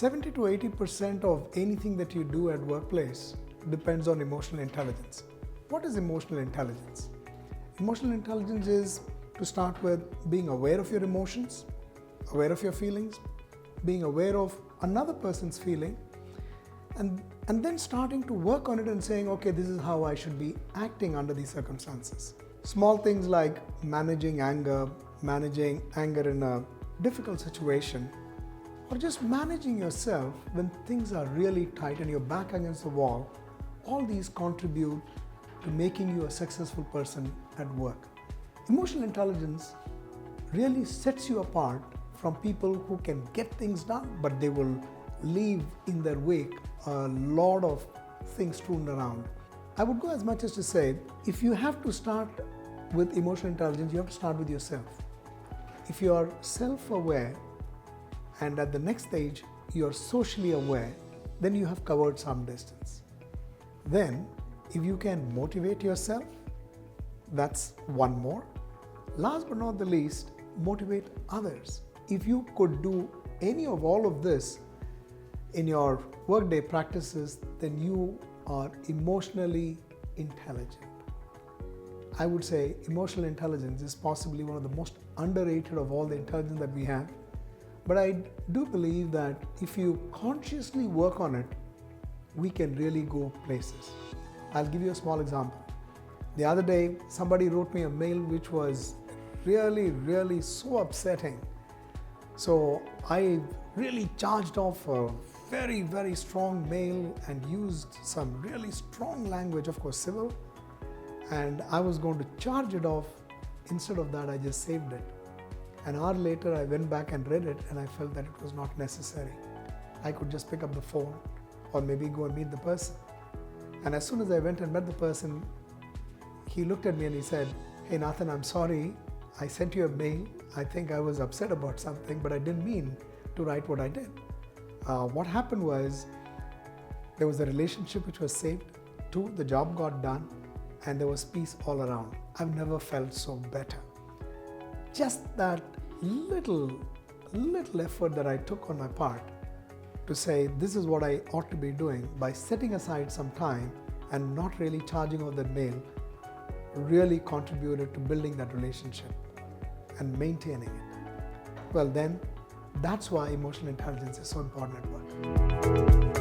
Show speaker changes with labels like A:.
A: 70 to 80% of anything that you do at workplace depends on emotional intelligence. What is emotional intelligence? Emotional intelligence is, to start with, being aware of your emotions, aware of your feelings, being aware of another person's feeling, and then starting to work on it and saying, okay, this is how I should be acting under these circumstances. Small things like managing anger in a difficult situation, or just managing yourself when things are really tight and you're back against the wall. All these contribute to making you a successful person at work. Emotional intelligence really sets you apart from people who can get things done, but they will leave in their wake a lot of things strewn around. I would go as much as to say, if you have to start with emotional intelligence, you have to start with yourself. If you are self-aware and at the next stage you're socially aware, then you have covered some distance. Then, if you can motivate yourself, that's one more. Last but not the least, motivate others. If you could do any of all of this in your workday practices, then you are emotionally intelligent. I would say emotional intelligence is possibly one of the most underrated of all the intelligence that we have. But I do believe that if you consciously work on it, we can really go places. I'll give you a small example. The other day, somebody wrote me a mail which was really so upsetting. So I really charged off a very strong mail and used some really strong language, of course civil, and I was going to charge it off. Instead of that, I just saved it. An hour later, I went back and read it, and I felt that it was not necessary. I could just pick up the phone or maybe go and meet the person. And as soon as I went and met the person, he looked at me and he said, "Hey Nathan, I'm sorry. I sent you a mail. I think I was upset about something, but I didn't mean to write what I did." What happened was, there was a relationship which was saved. 2, the job got done, and there was peace all around. I've never felt so better. Just that little effort that I took on my part to say, this is what I ought to be doing, by setting aside some time and not really charging off that mail, really contributed to building that relationship and maintaining it. Well then, that's why emotional intelligence is so important at work.